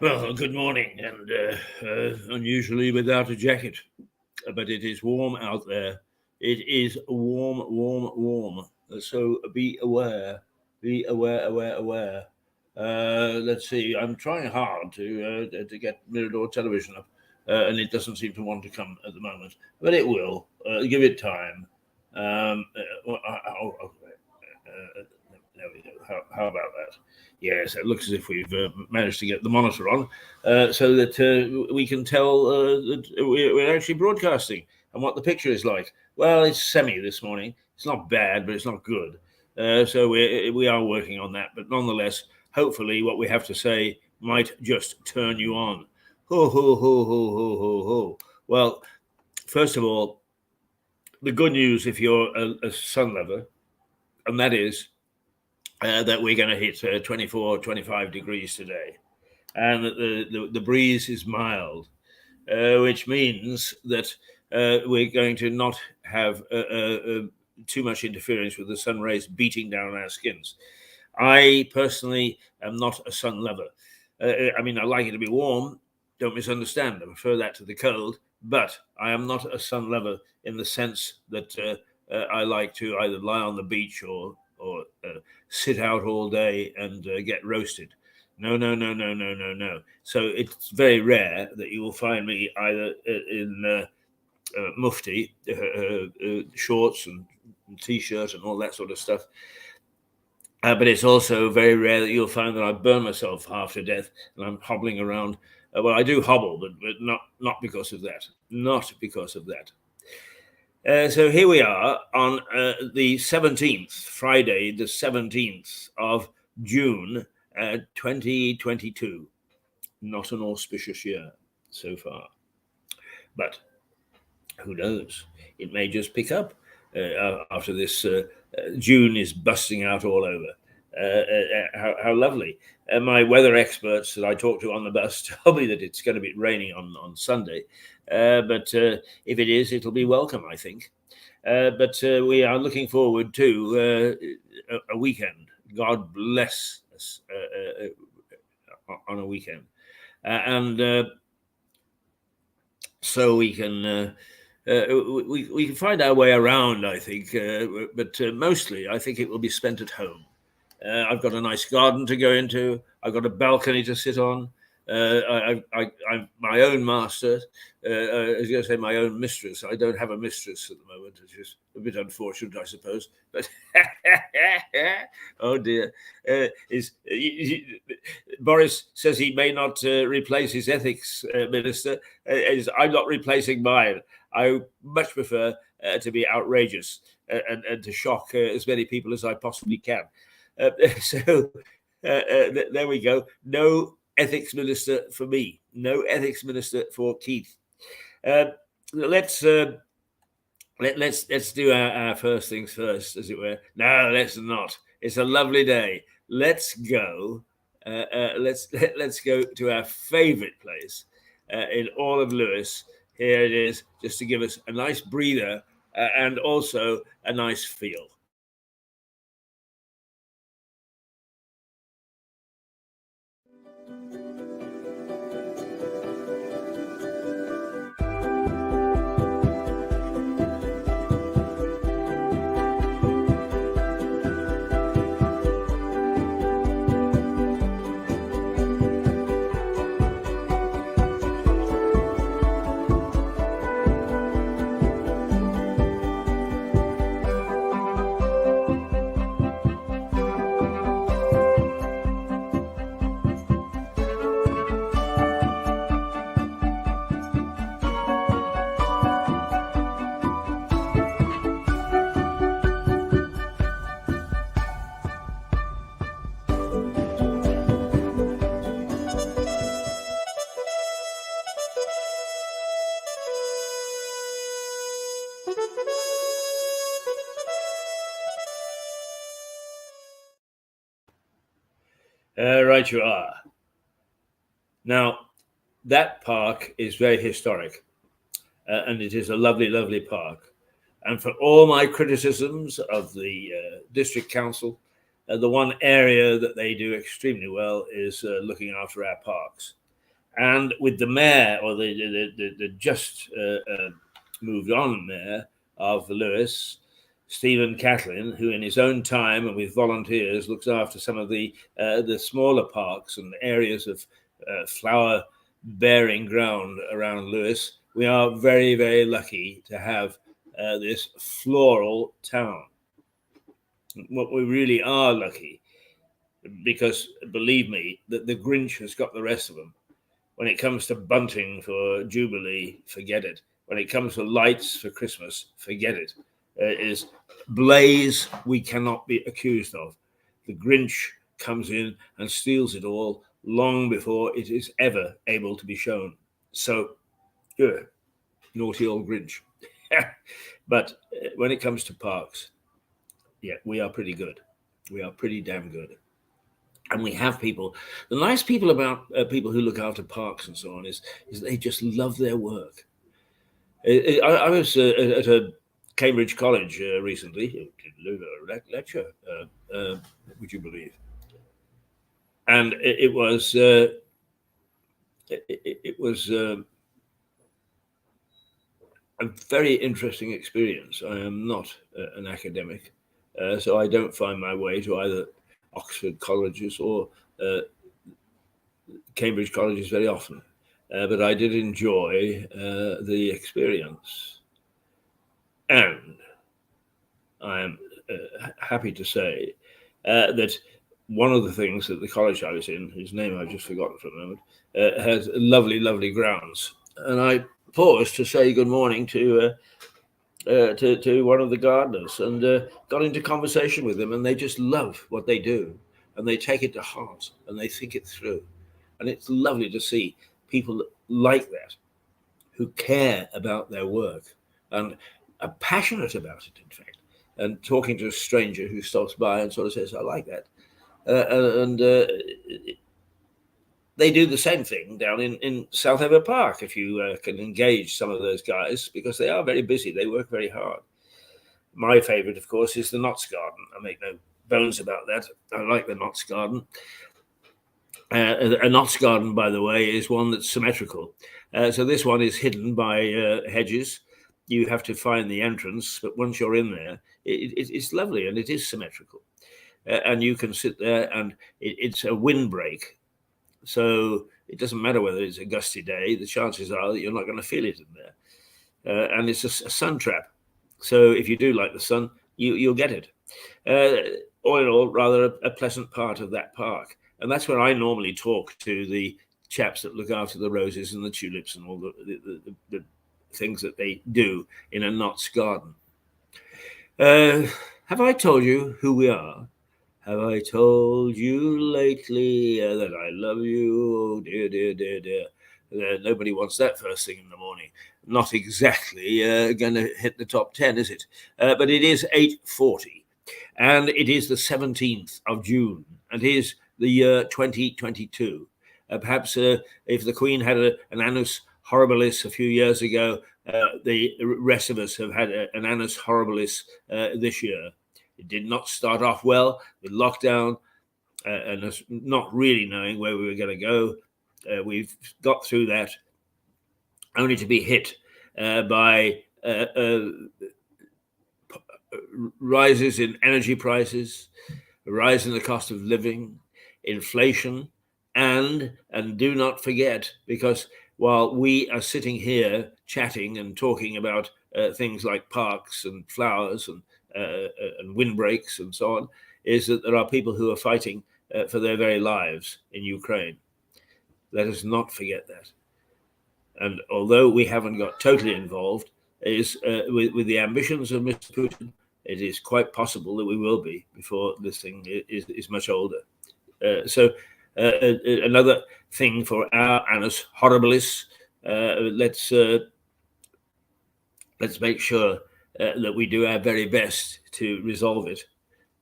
Well, good morning, and unusually without a jacket, but it is warm out there. It is warm, warm, warm. So be aware, aware. Let's see. I'm trying hard to get Mirador television up, and it doesn't seem to want to come at the moment, but it will. Give it time. There we go. How about that? Yes, it looks as if we've managed to get the monitor on, so that we can tell that we're actually broadcasting and what the picture is like. Well, it's semi this morning. It's not bad, but it's not good. So we are working on that. But nonetheless, hopefully, what we have to say might just turn you on. Ho ho ho ho ho ho ho. Well, first of all, the good news if you're a sun lover, and that is that we're going to hit 24, 25 degrees today. And that the breeze is mild, which means that we're going to not have too much interference with the sun rays beating down our skins. I personally am not a sun lover. I mean, I like it to be warm. Don't misunderstand. I prefer that to the cold. But I am not a sun lover in the sense that I like to either lie on the beach or sit out all day and get roasted. No, no, no, no, no, no, no. So it's very rare that you will find me either in mufti, shorts and t-shirt and all that sort of stuff. But it's also very rare that you'll find that I burn myself half to death and I'm hobbling around. Well, I do hobble, but not because of that. Not because of that. So here we are on the 17th, Friday, the 17th of June, 2022. Not an auspicious year so far. But who knows? It may just pick up after this. June is busting out all over. How lovely. My weather experts that I talked to on the bus tell me that it's going to be raining on Sunday. But if it is, it'll be welcome, I think. But we are looking forward to a weekend. God bless us on a weekend. And so we can we can find our way around, I think, but mostly I think it will be spent at home. I've got a nice garden to go into. I've got a balcony to sit on. I'm my own master. I was going to say my own mistress. I don't have a mistress at the moment, which is a bit unfortunate, I suppose. But oh dear, Boris says he may not replace his ethics minister. I'm not replacing mine. I much prefer to be outrageous and to shock as many people as I possibly can. So there we go. No ethics minister for me. No ethics minister for Keith. Let's do our first things first, as it were. No, let's not. It's a lovely day. Let's go. Let's go to our favourite place in all of Lewis. Here it is, just to give us a nice breather and also a nice feel. Right you are. Now, that park is very historic, and it is a lovely, lovely park. And for all my criticisms of the district council, the one area that they do extremely well is looking after our parks. And with the mayor, or the just moved on mayor of Lewes, Stephen Catlin, who in his own time and with volunteers looks after some of the smaller parks and areas of flower-bearing ground around Lewes, we are very, very lucky to have this floral town. What we really are lucky, because believe me, that the Grinch has got the rest of them. When it comes to bunting for Jubilee, forget it. When it comes to lights for Christmas, forget it. It is blaze we cannot be accused of. The Grinch comes in and steals it all long before it is ever able to be shown. So, naughty old Grinch. But when it comes to parks, yeah, we are pretty good. We are pretty damn good. And we have people. The nice people about people who look after parks and so on is they just love their work. I was at a Cambridge College recently, a lecture, would you believe? And it was a very interesting experience. I am not an academic, so I don't find my way to either Oxford colleges or Cambridge colleges very often, but I did enjoy the experience, and I am happy to say that one of the things that the college I was in, whose name I've just forgotten for a moment, has lovely, lovely grounds, and I paused to say good morning to one of the gardeners and got into conversation with them, and they just love what they do, and they take it to heart, and they think it through. And it's lovely to see people like that who care about their work and are passionate about it, in fact. And talking to a stranger who stops by and sort of says, I like that. They do the same thing down in South Ever Park, if you can engage some of those guys, because they are very busy. They work very hard. My favourite, of course, is the Notts Garden. I make no bones about that. I like the Notts Garden. A Notts Garden, by the way, is one that's symmetrical. So this one is hidden by hedges. You have to find the entrance, but once you're in there, it's lovely and it is symmetrical. And you can sit there, and it's a windbreak. So it doesn't matter whether it's a gusty day, the chances are that you're not going to feel it in there. And it's a sun trap. So if you do like the sun, you'll get it. All in all, rather a pleasant part of that park. And that's where I normally talk to the chaps that look after the roses and the tulips and all the things that they do in a Notts garden. Have I told you who we are? Have I told you lately that I love you? Oh, dear, dear, dear, dear. Nobody wants that first thing in the morning. Not exactly going to hit the top 10, is it? But it is 8:40, and it is the 17th of June, and it is the year 2022. Perhaps if the Queen had an annus horribilis a few years ago, the rest of us have had an annus horribilis this year. It did not start off well with lockdown and us not really knowing where we were going to go. We've got through that only to be hit by rises in energy prices, a rise in the cost of living, inflation, and do not forget, because while we are sitting here chatting and talking about things like parks and flowers and windbreaks and so on, is that there are people who are fighting for their very lives in Ukraine. Let us not forget that. And although we haven't got totally involved, is with the ambitions of Mr. Putin, it is quite possible that we will be before this thing is much older. So another thing for our annus horribilis, let's make sure that we do our very best to resolve it.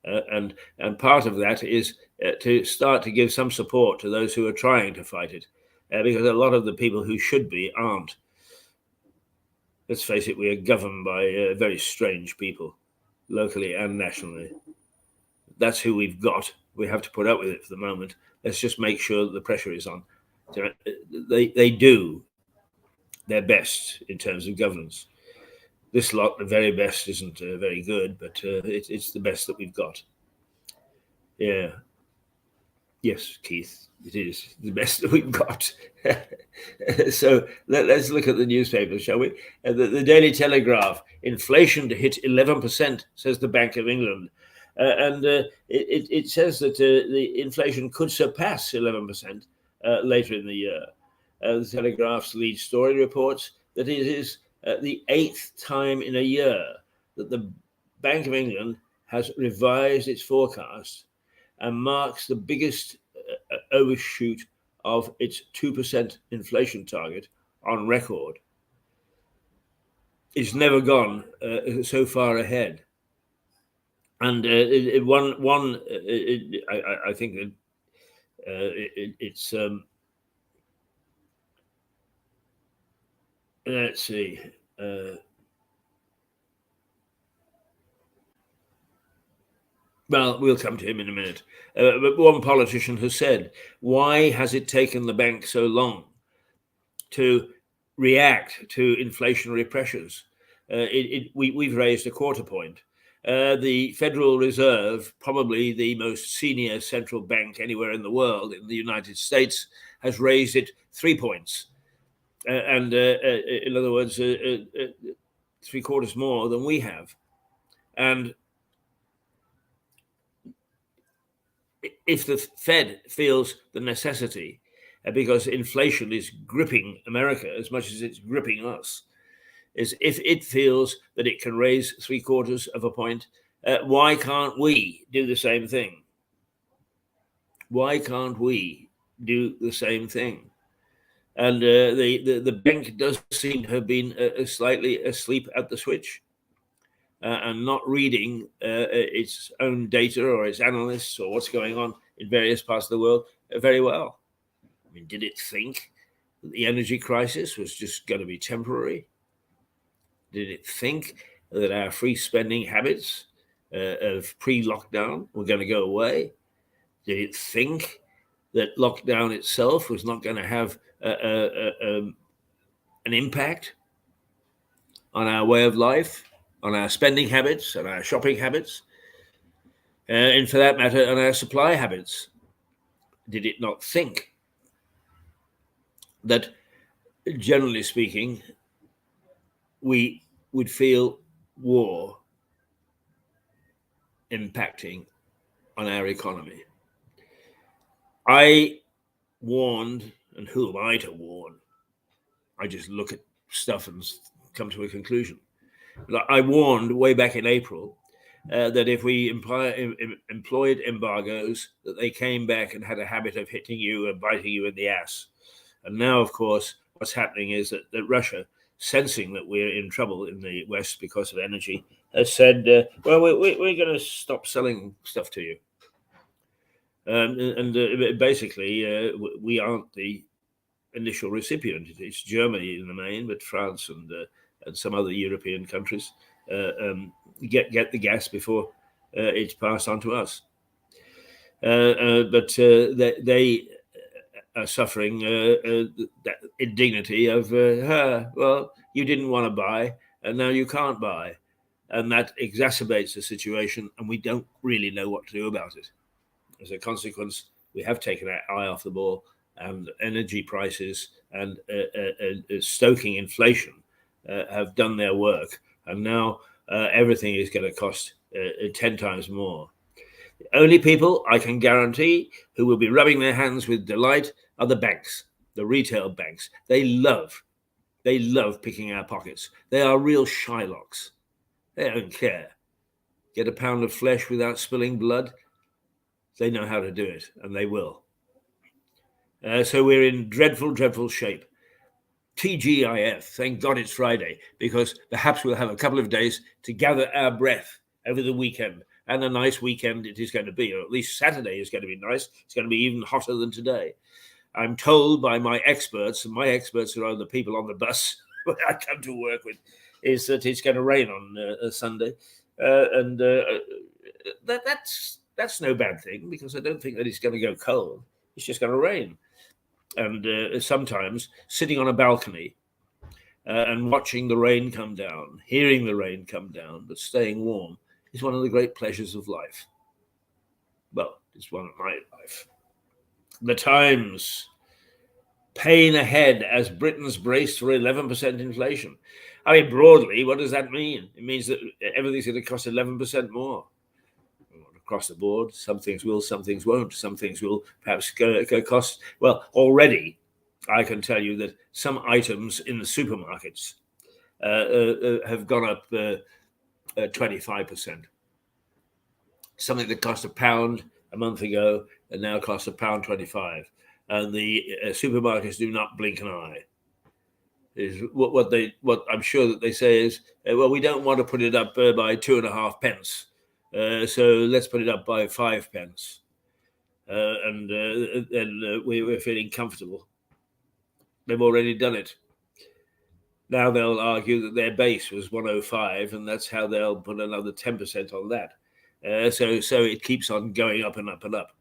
And part of that is to start to give some support to those who are trying to fight it, because a lot of the people who should be aren't. Let's face it, we are governed by very strange people, locally and nationally. That's who we've got. We have to put up with it for the moment. Let's just make sure that the pressure is on. So they do their best in terms of governance. This lot, the very best, isn't very good, but it's the best that we've got. Yeah. Yes, Keith, it is the best that we've got. So let's look at the newspapers, shall we? The Daily Telegraph: inflation to hit 11%, says the Bank of England. And it says that the inflation could surpass 11% later in the year. The Telegraph's lead story reports that it is the 8th time in a year that the Bank of England has revised its forecast and marks the biggest overshoot of its 2% inflation target on record. It's never gone so far ahead. And I think that it's let's see. Well, we'll come to him in a minute. But one politician has said, why has it taken the bank so long to react to inflationary pressures? We've raised a quarter point. The Federal Reserve, probably the most senior central bank anywhere in the world, in the United States, has raised it 3 points. And in other words, 3/4 more than we have. And if the Fed feels the necessity, because inflation is gripping America as much as it's gripping us, is if it feels that it can raise 3/4 of a point, why can't we do the same thing? Why can't we do the same thing? And the bank does seem to have been slightly asleep at the switch. And not reading its own data or its analysts or what's going on in various parts of the world very well. I mean, did it think that the energy crisis was just going to be temporary? Did it think that our free spending habits of pre-lockdown were going to go away? Did it think that lockdown itself was not going to have an impact on our way of life, on our spending habits, on our shopping habits, and for that matter, on our supply habits? Did it not think that, generally speaking, we would feel war impacting on our economy? I warned, and who am I to warn? I just look at stuff and come to a conclusion. I warned way back in April that if we employed embargoes, that they came back and had a habit of hitting you and biting you in the ass. And now, of course, what's happening is that Russia, sensing that we're in trouble in the West because of energy, has said, well, we're going to stop selling stuff to you. Basically, we aren't the initial recipient. It's Germany in the main, but France and some other European countries get the gas before it's passed on to us. But they are suffering that indignity of, well, you didn't want to buy, and now you can't buy. And that exacerbates the situation, and we don't really know what to do about it. As a consequence, we have taken our eye off the ball, and energy prices and stoking inflation have done their work. And now everything is going to cost 10 times more. The only people I can guarantee who will be rubbing their hands with delight are the banks, the retail banks. They love picking our pockets. They are real Shylocks. They don't care. Get a pound of flesh without spilling blood. They know how to do it, and they will. So we're in dreadful, dreadful shape. TGIF, thank God it's Friday, because perhaps we'll have a couple of days to gather our breath over the weekend. And a nice weekend it is going to be, or at least Saturday is going to be nice. It's going to be even hotter than today. I'm told by my experts, and my experts are the people on the bus I come to work with, is that it's going to rain on Sunday. That's no bad thing, because I don't think that it's going to go cold. It's just going to rain. and sometimes sitting on a balcony and watching the rain come down, hearing the rain come down, but staying warm is one of the great pleasures of life. Well, it's one of my life. The Times, pain ahead as Britain's braced for 11% inflation. I mean, broadly, what does that mean? It means that everything's going to cost 11% more. Across the board, some things will, some things won't. Some things will perhaps cost, well, already I can tell you that some items in the supermarkets have gone up 25%. Something that cost £1 a month ago and now costs £1.25. And the supermarkets do not blink an eye. Is what I'm sure that they say is, well, we don't want to put it up by 2.5 pence. So let's put it up by 5 pence. And we're feeling comfortable. They've already done it. Now they'll argue that their base was 105, and that's how they'll put another 10% on that. So it keeps on going up and up and up.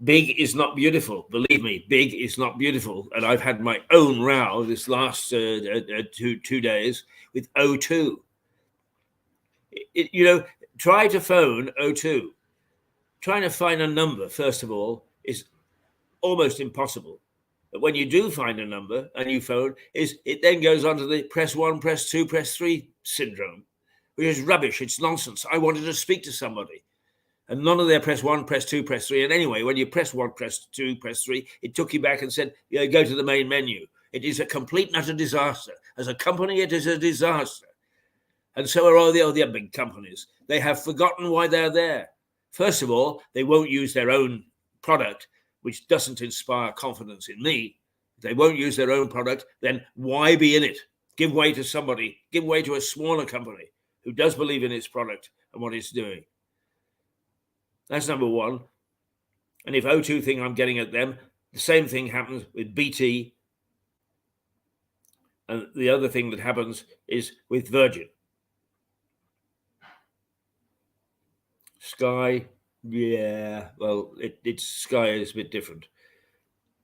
Big is not beautiful. Believe me, big is not beautiful. And I've had my own row this last 2 days with O2. Try to phone O2. Trying to find a number, first of all, is almost impossible. But when you do find a number and you phone, it then goes on to the press 1, press 2, press 3 syndrome, which is rubbish. It's nonsense. I wanted to speak to somebody. And none of their press 1, press 2, press 3. And anyway, when you press 1, press 2, press 3, it took you back and said, go to the main menu. It is a complete and utter disaster. As a company, it is a disaster. And so are all the other big companies. They have forgotten why they're there. First of all, they won't use their own product, which doesn't inspire confidence in me. If they won't use their own product, then why be in it? Give way to somebody. Give way to a smaller company who does believe in its product and what it's doing. That's number one. And if O2 think I'm getting at them, the same thing happens with BT. And the other thing that happens is with Virgin. Sky, yeah, well, it's Sky is a bit different.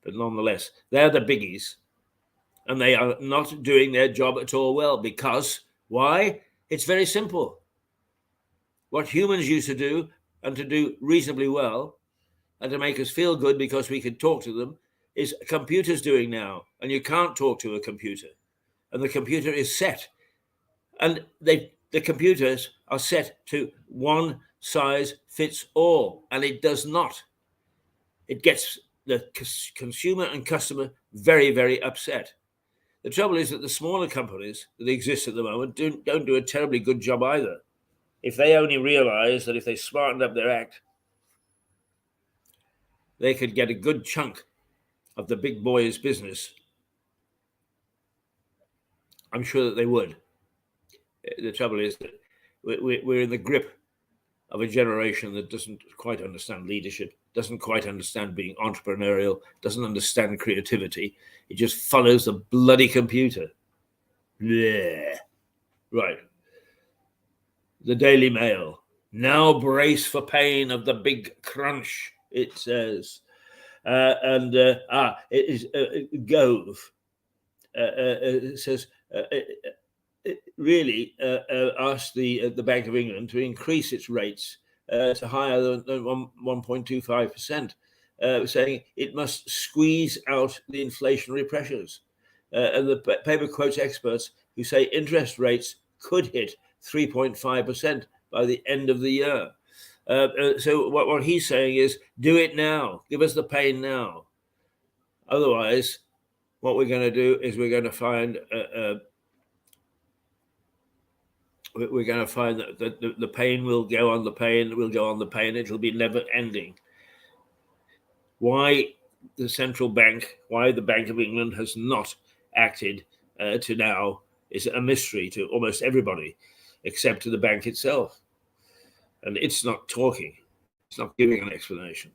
But nonetheless, they're the biggies. And they are not doing their job at all well. Because, why? It's very simple. What humans used to do, and to do reasonably well, and to make us feel good because we could talk to them, is computers doing now. And you can't talk to a computer. And the computer is set. And the computers are set to one size fits all, and it does not. It gets the consumer and customer very, very upset. The trouble is that the smaller companies that exist at the moment don't do a terribly good job either. If they only realize that if they smartened up their act, they could get a good chunk of the big boys' business, I'm sure that they would. The trouble is that we're in the grip of a generation that doesn't quite understand leadership, doesn't quite understand being entrepreneurial, doesn't understand creativity. It just follows the bloody computer. Blech. Right. The Daily Mail. Now brace for pain of the big crunch, it says. It is Gove. It says... It really asked the Bank of England to increase its rates to higher than 1.25%, saying it must squeeze out the inflationary pressures. And the paper quotes experts who say interest rates could hit 3.5% by the end of the year. So what he's saying is, do it now. Give us the pain now. Otherwise, what we're going to do is we're going to find that the pain will go on the pain, will go on the pain. It'll be never ending. Why the central bank, why the Bank of England has not acted to now is a mystery to almost everybody, except to the bank itself. And it's not talking. It's not giving an explanation.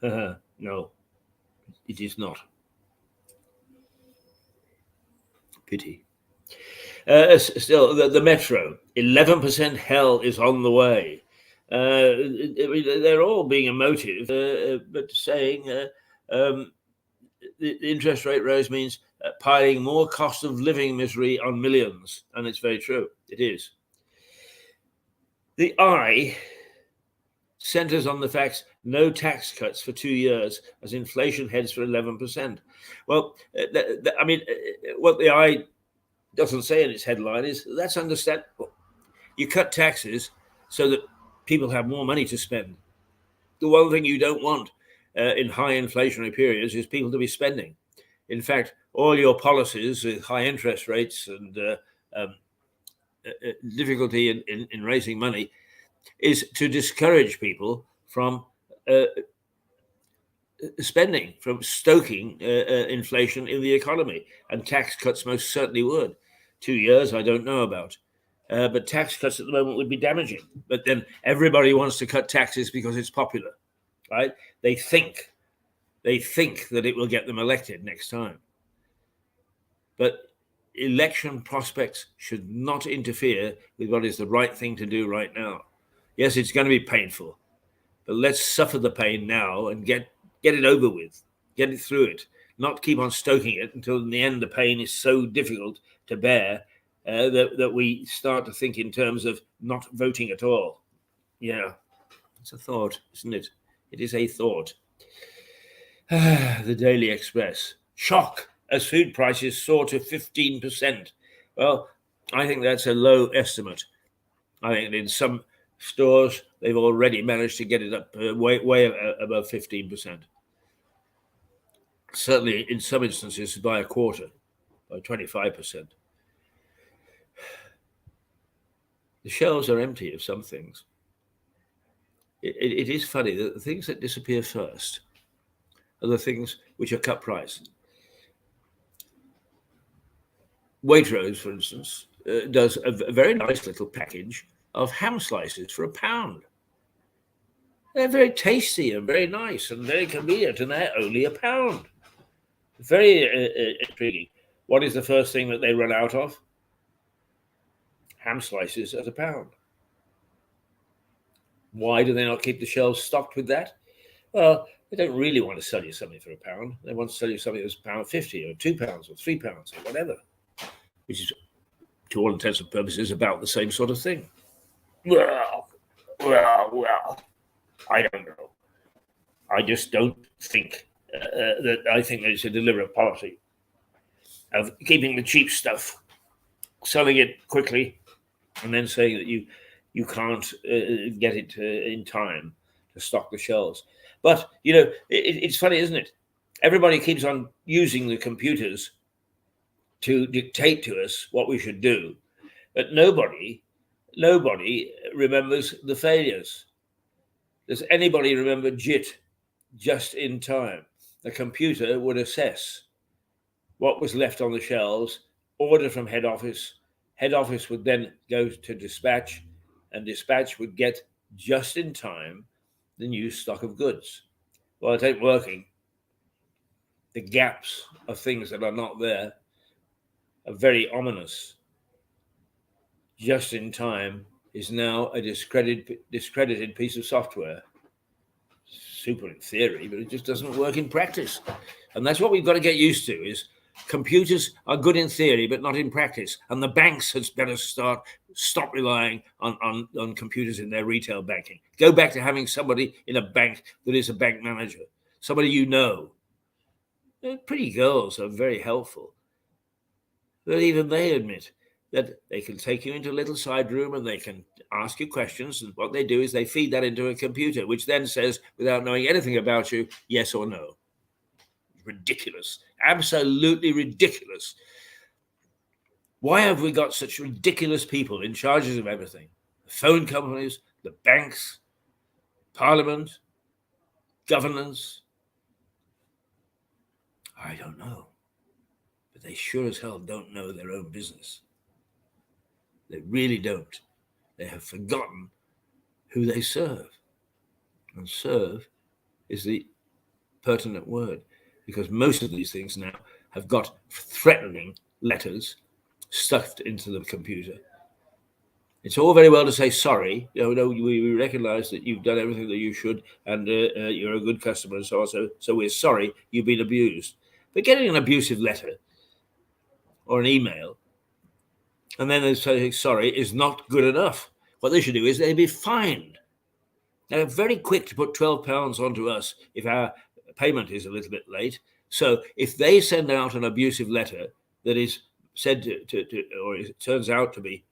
No, it is not. Pity. Still, the Metro, 11% hell is on the way. They're all being emotive, but saying the interest rate rose means piling more cost of living misery on millions. And it's very true. It is. The I centers on the fact no tax cuts for 2 years as inflation heads for 11%. Well, I mean, what the I doesn't say in its headline is that's understandable. You cut taxes so that people have more money to spend. The one thing you don't want in high inflationary periods is people to be spending. In fact, all your policies with high interest rates and difficulty in raising money is to discourage people from spending, from stoking inflation in the economy. And tax cuts most certainly would. 2 years, I don't know about. But tax cuts at the moment would be damaging. But then everybody wants to cut taxes because it's popular, right? They think that it will get them elected next time. But election prospects should not interfere with what is the right thing to do right now. Yes, it's going to be painful, but let's suffer the pain now and get it over with, get it through it, not keep on stoking it until in the end the pain is so difficult to bear that we start to think in terms of not voting at all. Yeah, it's a thought, isn't it? It is a thought. The Daily Express. Shock as food prices soar to 15%. Well, I think that's a low estimate. I think in some stores, they've already managed to get it up way above 15%. Certainly, in some instances, by a quarter, by 25%. The shelves are empty of some things. It is funny that the things that disappear first are the things which are cut price. Waitrose, for instance, does a very nice little package of ham slices for £1. They're very tasty and very nice and very convenient, and they're only £1. Very intriguing. What is the first thing that they run out of? Ham slices at £1. Why do they not keep the shelves stocked with that? Well, they don't really want to sell you something for £1. They want to sell you something that's £1.50 or £2 or £3 or whatever, which is, to all intents and purposes, about the same sort of thing. Well, I don't know. I just don't think that I think it's a deliberate policy of keeping the cheap stuff, selling it quickly, and then saying that you can't get it in time to stock the shelves. But, you know, it's funny, isn't it? Everybody keeps on using the computers to dictate to us what we should do, but nobody remembers the failures. Does anybody remember JIT, just in time? The computer would assess what was left on the shelves, order from head office. Head office would then go to dispatch, and dispatch would get just in time the new stock of goods. Well, it ain't working. The gaps of things that are not there are very ominous. Just in time is now a discredited piece of software. Super in theory, but it just doesn't work in practice. And that's what we've got to get used to, is computers are good in theory, but not in practice. And the banks had better stop relying on computers in their retail banking. Go back to having somebody in a bank that is a bank manager, somebody you know. Pretty girls are very helpful. But even they admit that they can take you into a little side room and they can ask you questions. And what they do is they feed that into a computer, which then says, without knowing anything about you, yes or no. Ridiculous. Absolutely ridiculous. Why have we got such ridiculous people in charges of everything? The phone companies, the banks, Parliament, governors? I don't know. But they sure as hell don't know their own business. They really don't. They have forgotten who they serve. And serve is the pertinent word, because most of these things now have got threatening letters stuffed into the computer. It's all very well to say sorry. We recognize that you've done everything that you should, and you're a good customer, and so on. So we're sorry you've been abused. But getting an abusive letter or an email and then they say sorry is not good enough. What they should do is they'd be fined. They're very quick to put £12 onto us if our payment is a little bit late. So if they send out an abusive letter that is said to or it turns out to be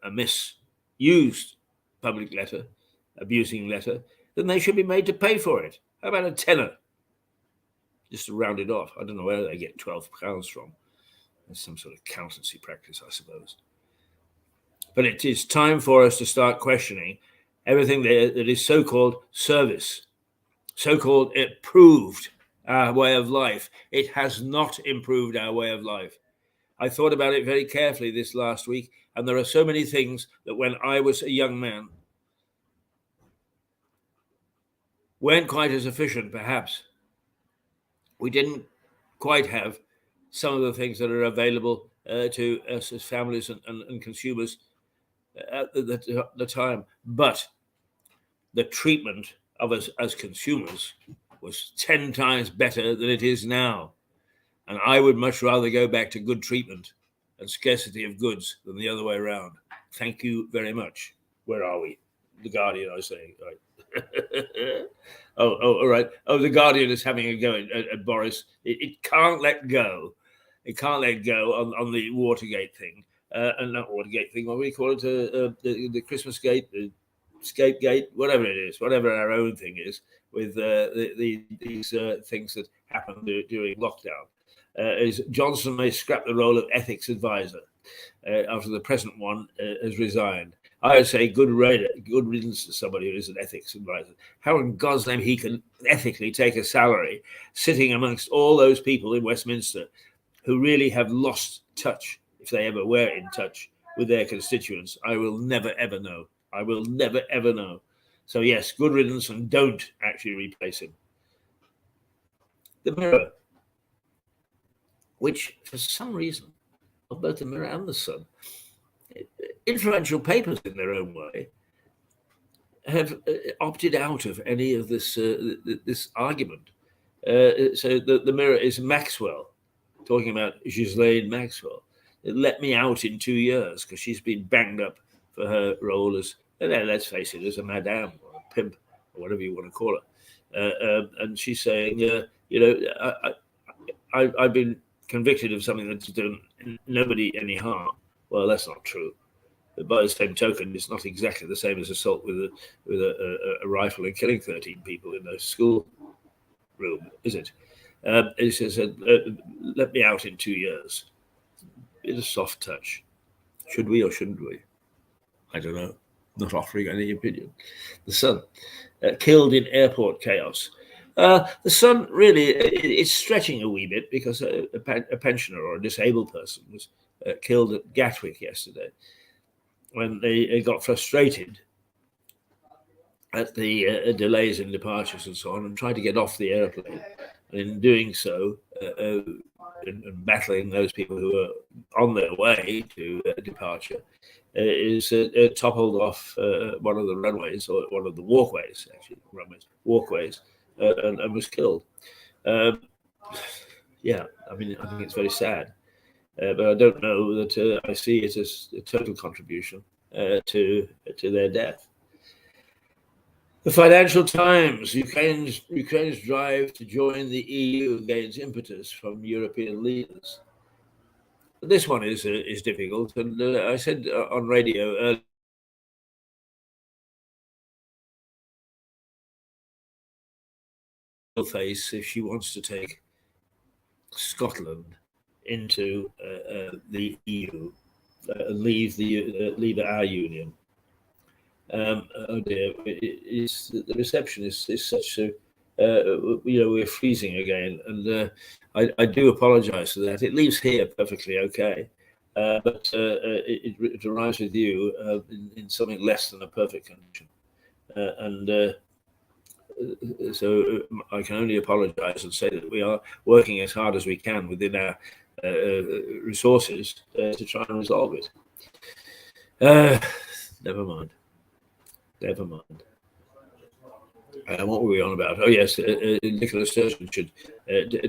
a misused public letter, abusing letter, then they should be made to pay for it. How about a tenner? Just to round it off. I don't know where they get £12 from. It's some sort of accountancy practice, I suppose. But it is time for us to start questioning everything that is so-called service, so-called improved our way of life. It has not improved our way of life. I thought about it very carefully this last week, and there are so many things that when I was a young man weren't quite as efficient, perhaps. We didn't quite have some of the things that are available to us as families and consumers at the time. But the treatment of us as consumers was 10 times better than it is now. And I would much rather go back to good treatment and scarcity of goods than the other way around. Thank you very much. Where are we? The Guardian, I was saying. Right. Oh, all right. Oh, the Guardian is having a go at Boris. It can't let go. It can't let go on the Watergate thing. And not Watergate thing, what do we call it? The Christmas gate, the Scapegoat, whatever it is, whatever our own thing is, with these things that happened during lockdown. Is Johnson may scrap the role of ethics advisor after the present one has resigned. I would say good riddance to somebody who is an ethics advisor. How in God's name he can ethically take a salary sitting amongst all those people in Westminster who really have lost touch, if they ever were in touch with their constituents, I will never, ever know. I will never, ever know. So yes, good riddance, and don't actually replace him. The Mirror, which for some reason, of both the Mirror and the Sun, influential papers in their own way, have opted out of any of this argument. So the Mirror is Maxwell, talking about Ghislaine Maxwell. It let me out in 2 years because she's been banged up for her role as, let's face it, as a madame or a pimp or whatever you want to call her. And she's saying, I've been convicted of something that's done nobody any harm. Well, that's not true. But by the same token, it's not exactly the same as assault with a rifle and killing 13 people in a school room, is it? It says, let me out in 2 years. It's a soft touch. Should we or shouldn't we? I don't know. Not offering any opinion. The Sun, killed in airport chaos. The Sun really is stretching a wee bit because a pensioner or a disabled person was killed at Gatwick yesterday when they got frustrated at the delays in departures and so on and tried to get off the airplane. And in doing so, and battling those people who are on their way to departure, is toppled off one of the runways, or one of the walkways, actually, walkways, and was killed. Yeah, I mean, I think it's very sad. But I don't know that I see it as a total contribution to their death. The Financial Times, Ukraine's drive to join the EU gains impetus from European leaders. This one is difficult, and I said on radio earlier, face if she wants to take Scotland into the EU, leave our union. Oh dear, the reception is such a, we're freezing again, and I do apologise for that. It leaves here perfectly okay, but it arrives with you in something less than a perfect condition, and so I can only apologise and say that we are working as hard as we can within our resources to try and resolve it. Never mind. What were we on about? Oh, yes, Nicola Sturgeon should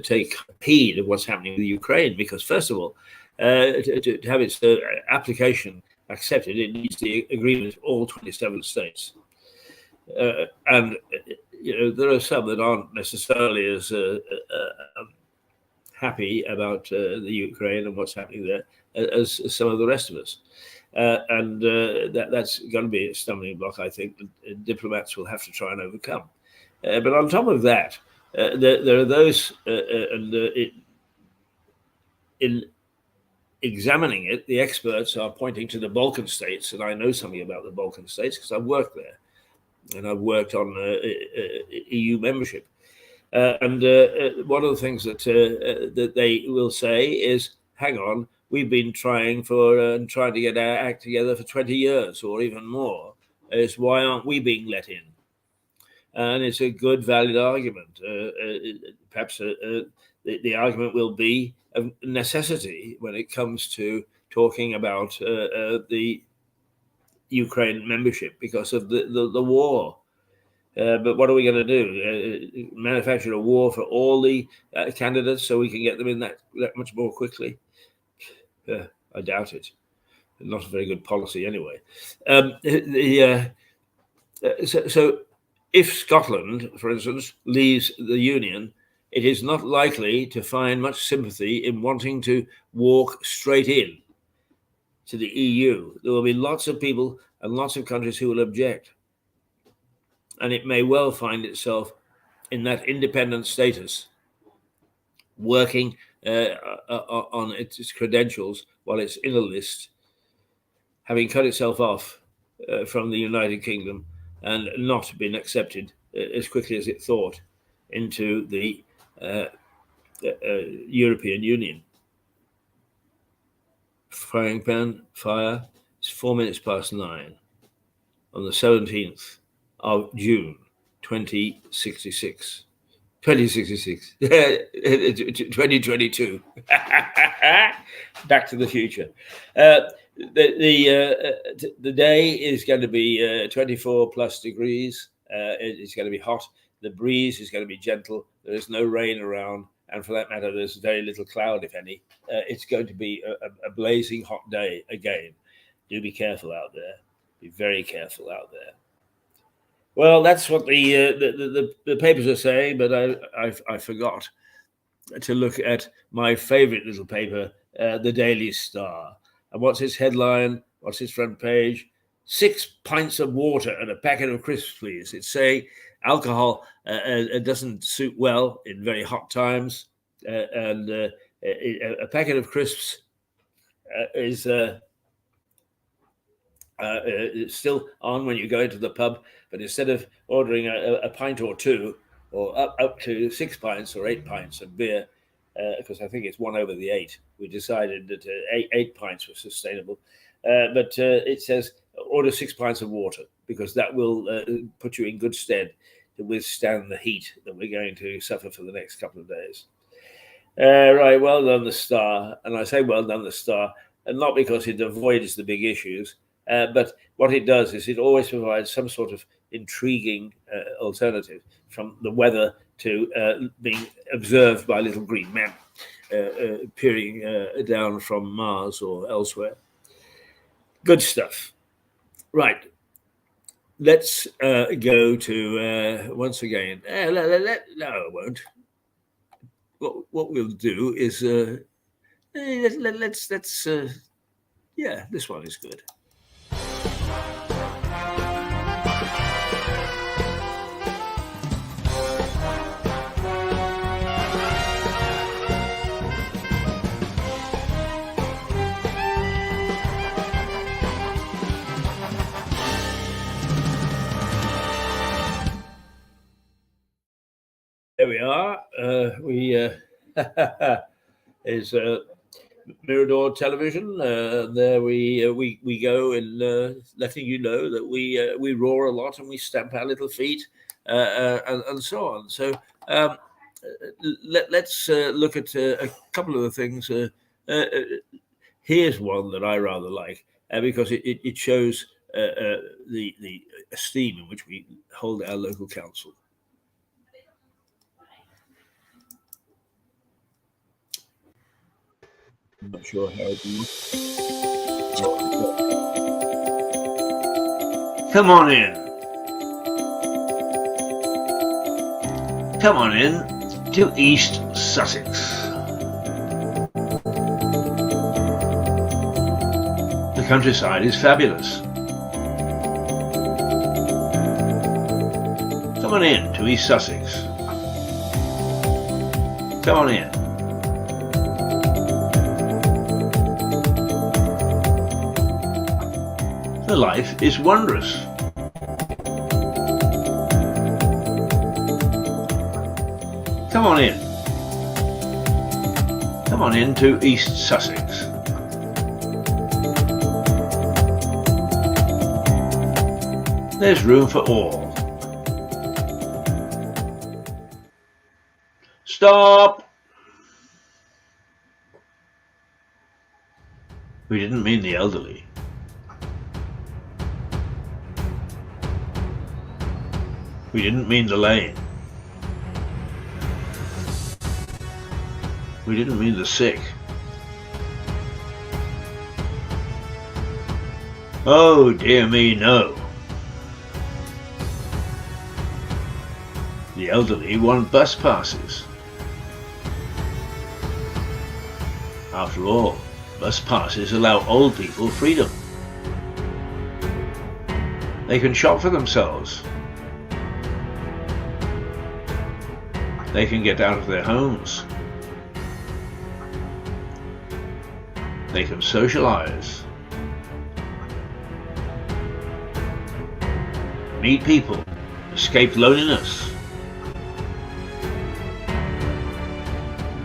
take heed of what's happening with Ukraine, because, first of all, to have its application accepted, it needs the agreement of all 27 states. And there are some that aren't necessarily as happy about the Ukraine and what's happening there as some of the rest of us. And that's going to be a stumbling block, I think, that diplomats will have to try and overcome. But on top of that, there are those, in examining it, the experts are pointing to the Balkan states, and I know something about the Balkan states because I've worked there, and I've worked on EU membership. And one of the things that they will say is, hang on, we've been trying to get our act together for 20 years or even more. Is why aren't we being let in? And it's a good, valid argument. Perhaps the argument will be a necessity when it comes to talking about the Ukraine membership because of the war. But what are we going to do? Manufacture a war for all the candidates so we can get them in that much more quickly? I doubt it. Not a very good policy anyway. So if Scotland, for instance, leaves the Union, it is not likely to find much sympathy in wanting to walk straight in to the EU. There will be lots of people and lots of countries who will object. And it may well find itself in that independent status, working on its credentials while it's in a list, having cut itself off from the United Kingdom and not been accepted as quickly as it thought into the European Union. Frying pan, fire, it's 4 minutes past 9 on the 17th of June, 2066. 2022. Back to the future. The day is going to be 24 plus degrees. It's going to be hot. The breeze is going to be gentle. There is no rain around. And for that matter, there's very little cloud, if any. It's going to be a blazing hot day again. Do be careful out there. Be very careful out there. Well, that's what the papers are saying, but I forgot to look at my favorite little paper, the Daily Star. And what's its headline? What's its front page? 6 pints of water and a packet of crisps, please. It's saying alcohol doesn't suit well in very hot times, and a packet of crisps is still on when you go into the pub, but instead of ordering a pint or two, or up to 6 pints or 8 pints of beer, because I think it's 1 over the 8, we decided that 8 pints was sustainable. But it says order 6 pints of water, because that will put you in good stead to withstand the heat that we're going to suffer for the next couple of days. Right, well done, the Star. And I say well done, the Star, and not because it avoids the big issues, but what it does is it always provides some sort of intriguing alternative, from the weather to being observed by little green men peering down from Mars or elsewhere. Good stuff. Right. Let's go to, once again, no, I won't. What we'll do is, let's yeah, this one is good. There we are. Is Mirador Television. There we go in letting you know that we roar a lot and we stamp our little feet and so on. So let's look at a couple of the things. Here's one that I rather like because it shows the esteem in which we hold our local council. I'm not sure how it works. Come on in. Come on in to East Sussex. The countryside is fabulous. Come on in to East Sussex. Come on in. The life is wondrous. Come on in. Come on in to East Sussex. There's room for all. Stop! We didn't mean the elderly. We didn't mean the lame. We didn't mean the sick. Oh dear me, no. The elderly want bus passes. After all, bus passes allow old people freedom. They can shop for themselves. They can get out of their homes. They can socialize. Meet people. Escape loneliness.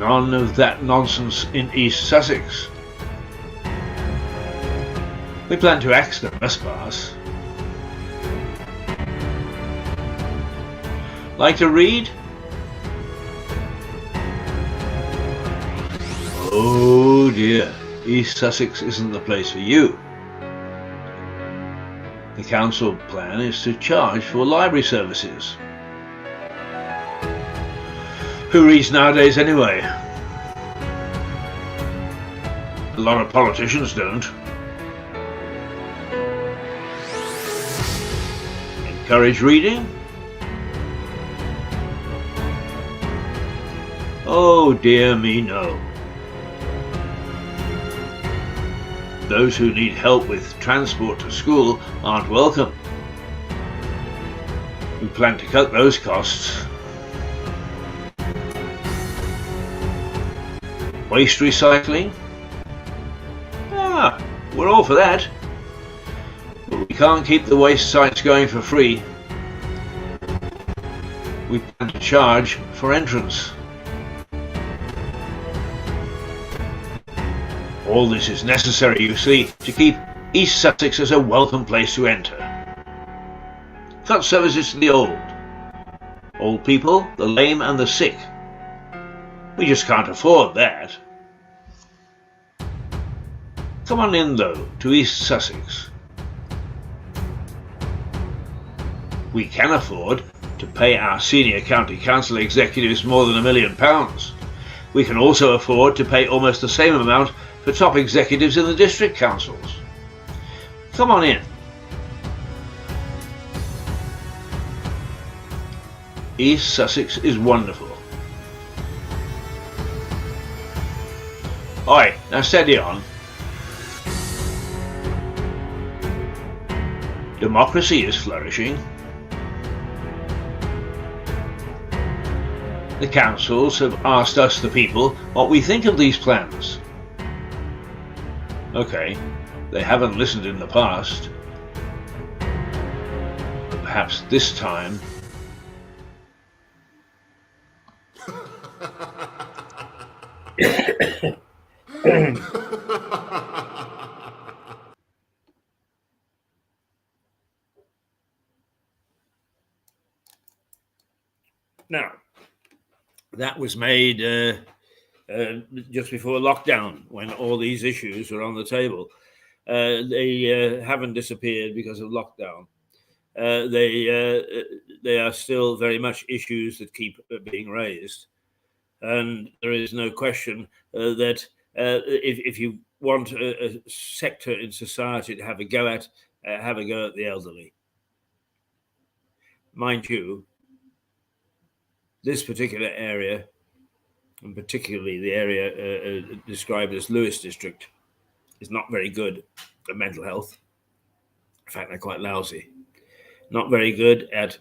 None of that nonsense in East Sussex. We plan to axe the bus pass. Like to read? Oh dear, East Sussex isn't the place for you. The council plan is to charge for library services. Who reads nowadays anyway? A lot of politicians don't. Encourage reading? Oh dear me, no. Those who need help with transport to school aren't welcome. We plan to cut those costs. Waste recycling? We're all for that. But we can't keep the waste sites going for free. We plan to charge for entrance. All this is necessary, you see, to keep East Sussex as a welcome place to enter. Cut services to the old people, the lame and the sick. We just can't afford that. Come on in, though, to East Sussex. We can afford to pay our senior county council executives more than £1 million. We can also afford to pay almost the same amount for top executives in the district councils. Come on in. East Sussex is wonderful. Oi, now steady on. Democracy is flourishing. The councils have asked us, the people, what we think of these plans. Okay, they haven't listened in the past. But perhaps this time... Now, that was made just before lockdown, when all these issues were on the table. They haven't disappeared because of lockdown. They are still very much issues that keep being raised. And there is no question that if you want a sector in society to have a go at the elderly. Mind you, this particular area, and particularly the area described as Lewis District, is not very good at mental health. In fact, they're quite lousy. Not very good at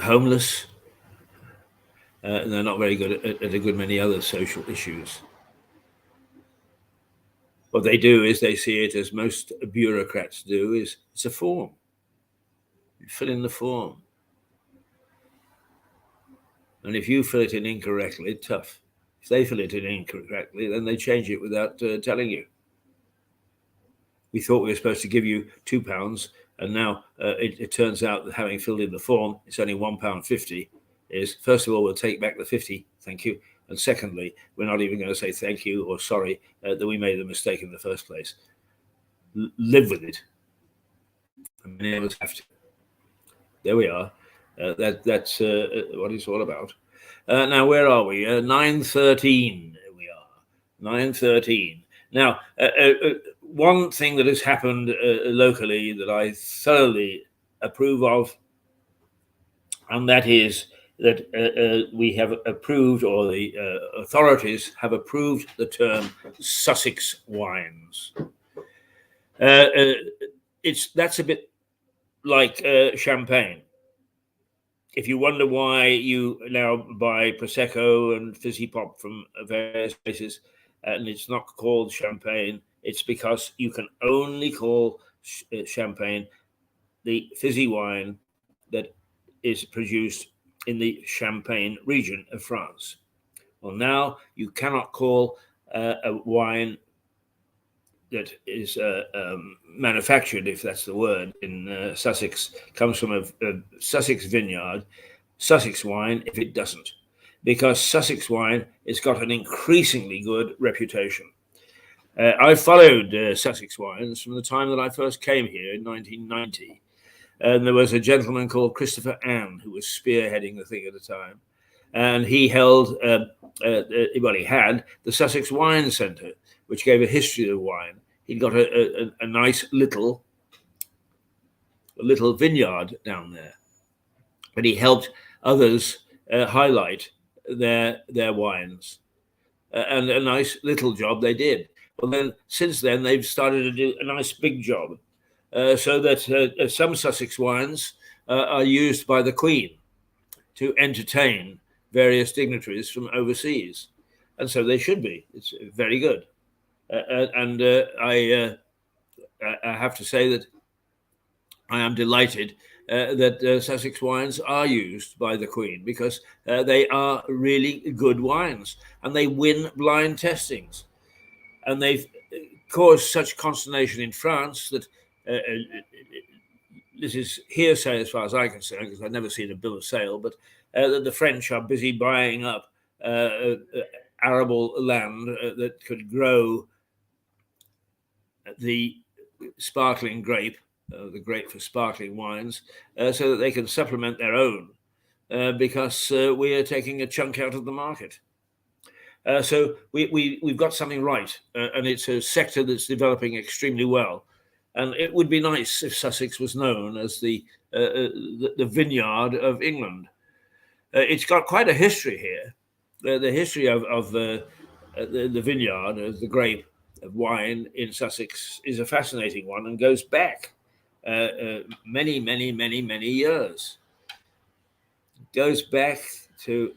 homeless. And they're not very good at a good many other social issues. What they do is they see it as most bureaucrats do, is it's a form. You fill in the form. And if you fill it in incorrectly, tough. If they fill it in incorrectly, then they change it without telling you. We thought we were supposed to give you £2, and now it turns out that having filled in the form, it's only £1.50. Is, first of all, we'll take back the 50, thank you. And secondly, we're not even going to say thank you or sorry that we made the mistake in the first place. Live with it. And many of us have to. There we are. That's what it's all about. Now, where are we? 9:13 we are. 9:13. Now, one thing that has happened locally that I thoroughly approve of, and that is that we have approved, or the authorities have approved, the term Sussex wines. That's a bit like champagne. If you wonder why you now buy Prosecco and fizzy pop from various places and it's not called champagne, it's because you can only call champagne the fizzy wine that is produced in the Champagne region of France. Well, now you cannot call a wine that is manufactured, if that's the word, in Sussex, comes from a Sussex vineyard, Sussex wine, if it doesn't, because Sussex wine has got an increasingly good reputation. I followed Sussex wines from the time that I first came here in 1990. And there was a gentleman called Christopher Ann who was spearheading the thing at the time. And he held, he had the Sussex Wine Centre, which gave a history of wine. He'd got a nice little vineyard down there. But he helped others highlight their wines. And a nice little job they did. Well, then, since then, they've started to do a nice big job. So that some Sussex wines are used by the Queen to entertain various dignitaries from overseas. And so they should be. It's very good. And I have to say that I am delighted that Sussex wines are used by the Queen, because they are really good wines and they win blind testings. And they've caused such consternation in France that this is hearsay as far as I'm concerned, because I've never seen a bill of sale, but that the French are busy buying up arable land that could grow the sparkling grape, the grape for sparkling wines, so that they can supplement their own, because we are taking a chunk out of the market. So we've got something right, and it's a sector that's developing extremely well. And it would be nice if Sussex was known as the vineyard of England. It's got quite a history here. The history of the vineyard, of the grape of wine in Sussex, is a fascinating one and goes back many, many, many, many years. It goes back to,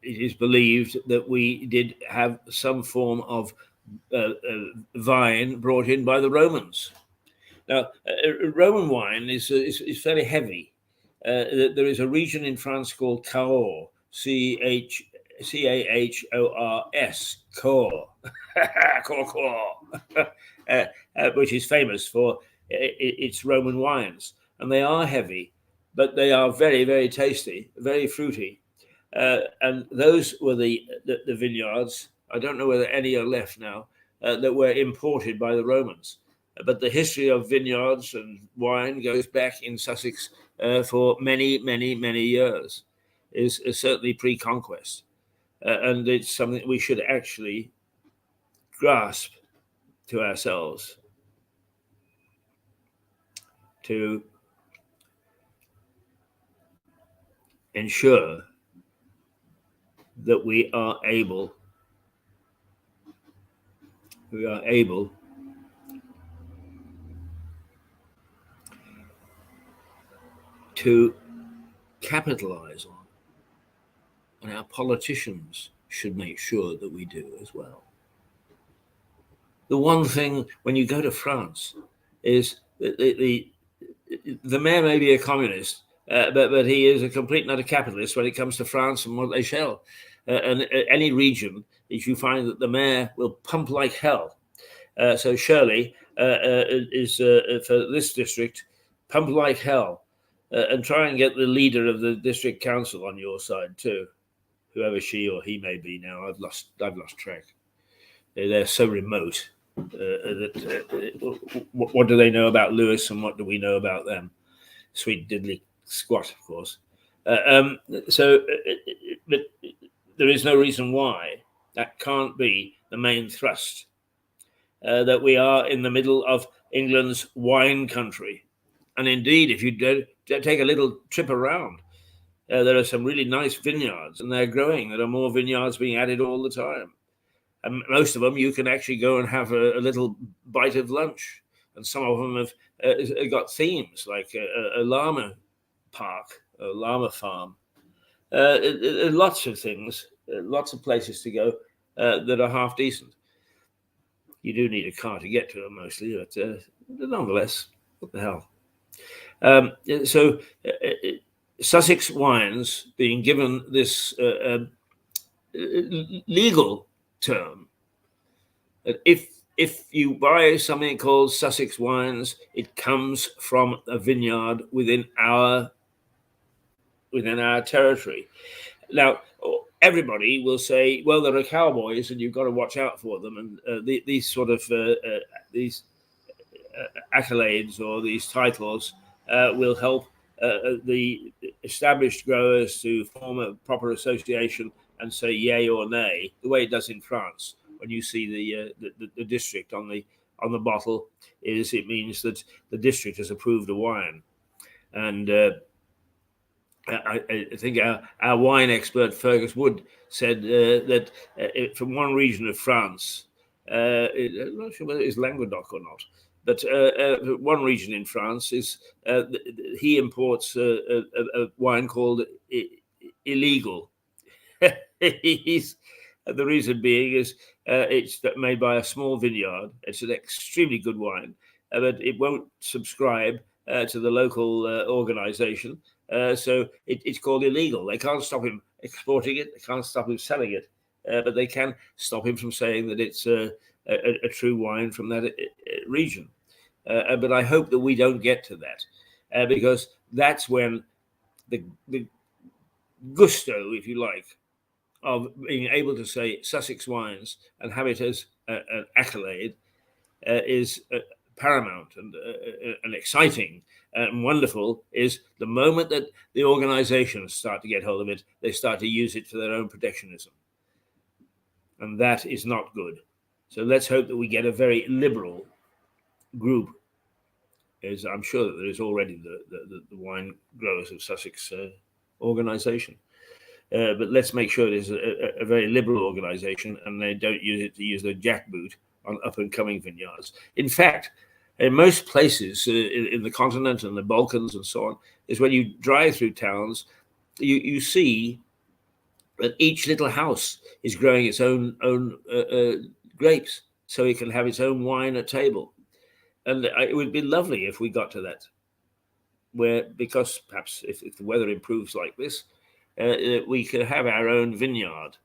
it is believed that we did have some form of vine brought in by the Romans. Now, Roman wine is fairly heavy. There is a region in France called Cahors, Cahors, which is famous for its Roman wines. And they are heavy, but they are very, very tasty, very fruity. And those were the vineyards. I don't know whether any are left now, that were imported by the Romans. But the history of vineyards and wine goes back in Sussex for many, many, many years, is certainly pre-conquest. And it's something we should actually grasp to ourselves, to ensure that we are able to capitalize on, and our politicians should make sure that we do as well. The one thing when you go to France is the mayor may be a communist, but he is a complete and utter capitalist when it comes to France and what they sell. And any region, if you find that the mayor will pump like hell. So Shirley is for this district, pump like hell, and try and get the leader of the district council on your side too, whoever she or he may be now. I've lost track. They're so remote. What do they know about Lewis, and what do we know about them? Sweet diddly squat, of course. But there is no reason why that can't be the main thrust. That we are in the middle of England's wine country, and indeed, if you take a little trip around, there are some really nice vineyards, and they're growing. There are more vineyards being added all the time. And most of them, you can actually go and have a little bite of lunch. And some of them have got themes, like a llama park, a llama farm. Lots of things, lots of places to go that are half decent. You do need a car to get to them mostly, but nonetheless, what the hell? So Sussex wines being given this legal term, that if you buy something called Sussex wines, it comes from a vineyard within our territory. Now, everybody will say, well, there are cowboys and you've got to watch out for them. And these sort of accolades or these titles will help the established growers to form a proper association and say yay or nay, the way it does in France. When you see the district on the bottle, it means that the district has approved a wine. And I think our wine expert Fergus Wood said that from one region of France, I'm not sure whether it's Languedoc or not, but one region in France is he imports a wine called illegal. The reason being is it's made by a small vineyard. It's an extremely good wine, but it won't subscribe to the local organization. So it's called illegal. They can't stop him exporting it. They can't stop him selling it, but they can stop him from saying that it's a true wine from that region. But I hope that we don't get to that, because that's when the gusto, if you like, of being able to say Sussex wines and have it as an accolade is paramount and exciting and wonderful. Is the moment that the organizations start to get hold of it, they start to use it for their own protectionism. And that is not good. So let's hope that we get a very liberal group, as I'm sure that there is already the Wine Growers of Sussex organization. But let's make sure it is a very liberal organization and they don't use it to use their jackboot on up-and-coming vineyards. In fact, in most places in the continent and the Balkans and so on, is when you drive through towns, you see that each little house is growing its own grapes, so it can have its own wine at table. And it would be lovely if we got to that, where, because perhaps if the weather improves like this, we could have our own vineyard,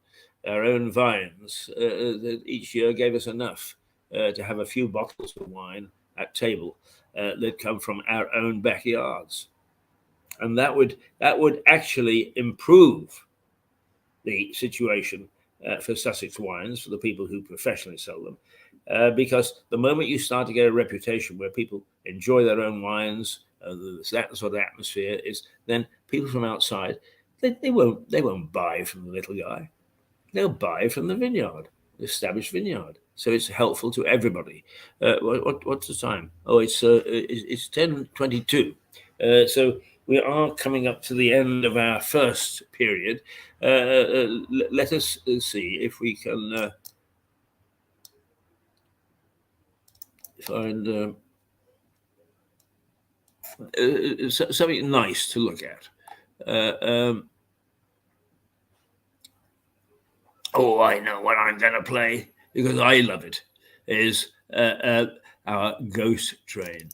our own vines that each year gave us enough to have a few bottles of wine at table that come from our own backyards. And that would actually improve the situation for Sussex wines, for the people who professionally sell them. Because the moment you start to get a reputation where people enjoy their own wines that sort of atmosphere is, then people from outside, they won't buy from the little guy. They'll buy from the vineyard, the established vineyard. So it's helpful to everybody. What's the time? Oh, it's 10:22. So we are coming up to the end of our first period. Let us see if we can find something nice to look at. Oh, I know what I'm going to play, because I love it, is our ghost train.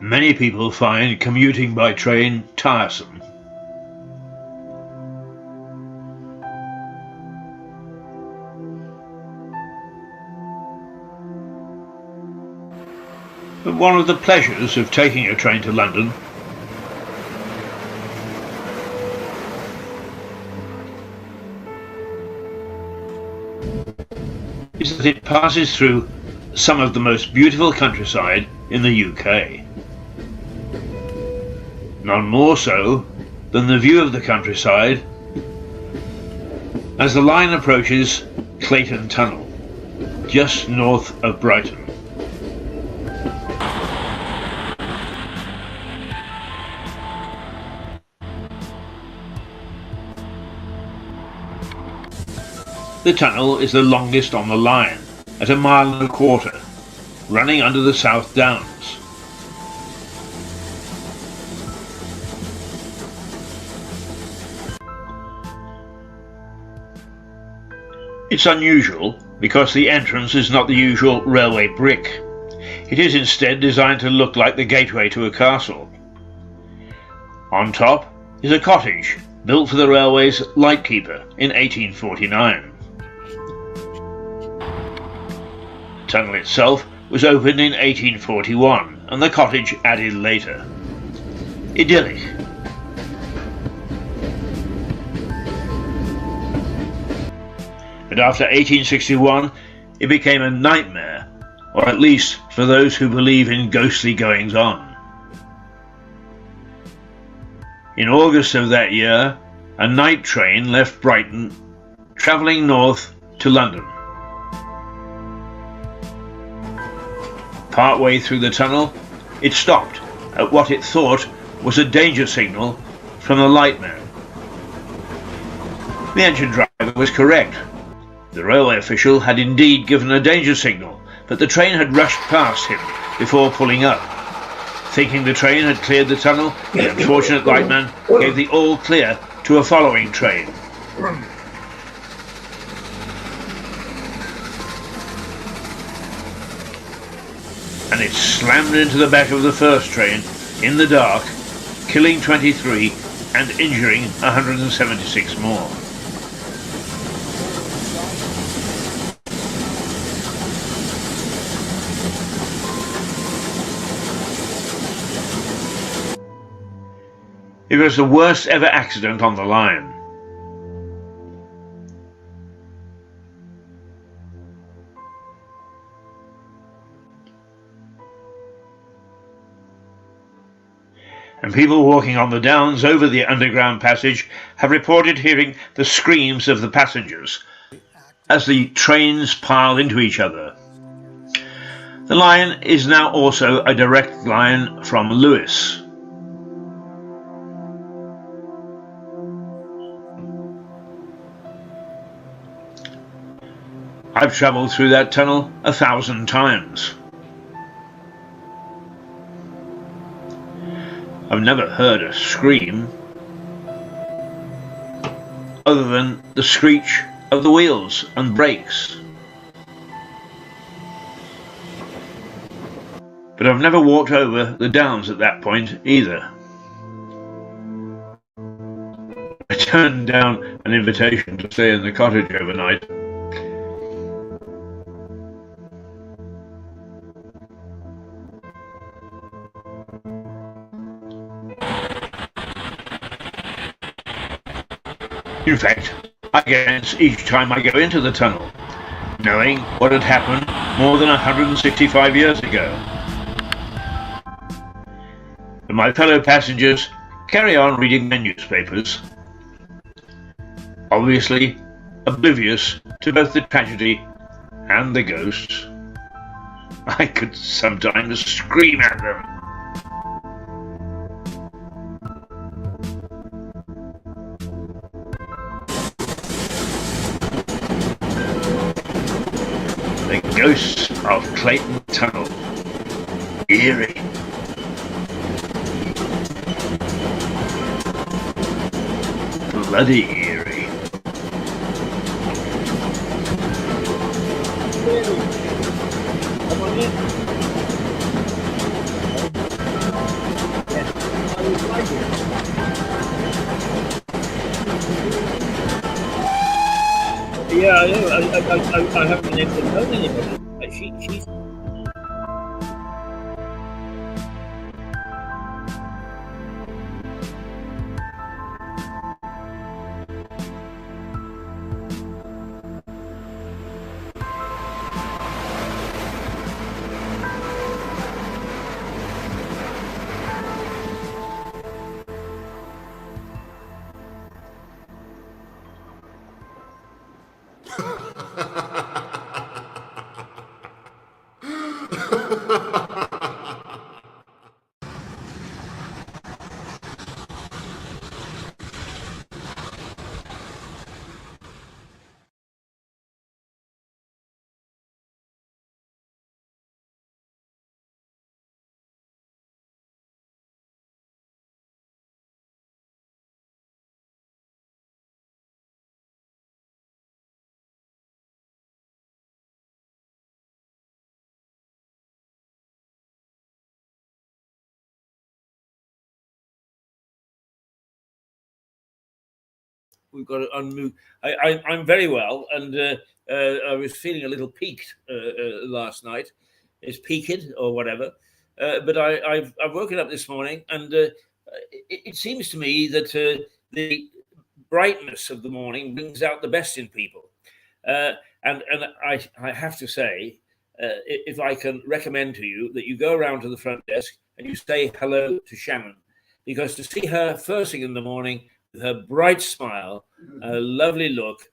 Many people find commuting by train tiresome. But one of the pleasures of taking a train to London is that it passes through some of the most beautiful countryside in the UK. None more so than the view of the countryside as the line approaches Clayton Tunnel, just north of Brighton. The tunnel is the longest on the line, at 1.25 miles, running under the South Downs. It's unusual because the entrance is not the usual railway brick. It is instead designed to look like the gateway to a castle. On top is a cottage built for the railway's lightkeeper in 1849. The tunnel itself was opened in 1841 and the cottage added later. Idyllic. But after 1861, it became a nightmare, or at least for those who believe in ghostly goings-on. In August of that year, a night train left Brighton, travelling north to London. Partway through the tunnel, it stopped at what it thought was a danger signal from the lightman. The engine driver was correct. The railway official had indeed given a danger signal, but the train had rushed past him before pulling up. Thinking the train had cleared the tunnel, the unfortunate lightman gave the all clear to a following train. And it slammed into the back of the first train in the dark, killing 23 and injuring 176 more. It was the worst ever accident on the line. And people walking on the downs over the underground passage have reported hearing the screams of the passengers as the trains pile into each other. The line is now also a direct line from Lewes. I've travelled through that tunnel 1,000 times. I've never heard a scream other than the screech of the wheels and brakes. But I've never walked over the downs at that point either. I turned down an invitation to stay in the cottage overnight. In fact, I get tense each time I go into the tunnel, knowing what had happened more than 165 years ago. And my fellow passengers carry on reading their newspapers, obviously oblivious to both the tragedy and the ghosts. I could sometimes scream at them. The ghosts of Clayton Tunnel. Eerie. Bloody eerie. Come on in. Yeah, I know. I haven't been able to know anybody. She's. We've got to unmute. I'm very well, and I was feeling a little peaked last night. It's peaked or whatever. But I've woken up this morning, and it seems to me that the brightness of the morning brings out the best in people. And I have to say, if I can recommend to you that you go around to the front desk and you say hello to Shannon, because to see her first thing in the morning, her bright smile, her lovely look,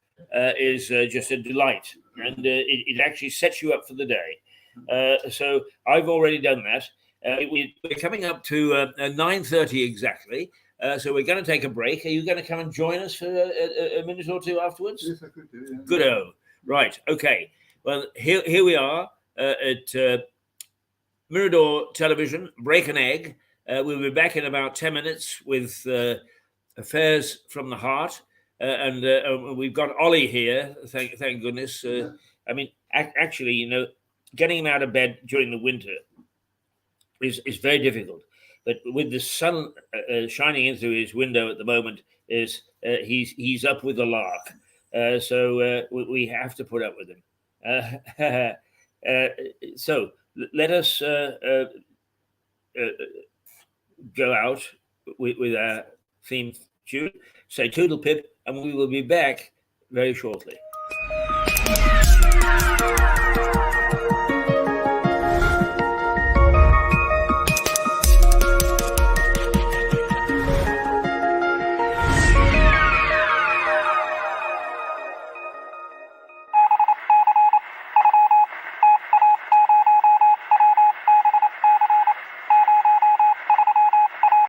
is just a delight, and it actually sets you up for the day. So I've already done that. We're coming up to 9:30 exactly, so we're going to take a break. Are you going to come and join us for a minute or two afterwards? Yes, I could do. Yeah. Good-o. Right, okay. Well, here we are at Mirador Television, Break an Egg. We'll be back in about 10 minutes with Affairs from the Heart, and we've got Ollie here. Thank goodness. I mean, actually, you know, getting him out of bed during the winter is very difficult. But with the sun shining in through his window at the moment, he's up with the lark. So we have to put up with him. So let us go out with our theme tune, say toodle pip, and we will be back very shortly.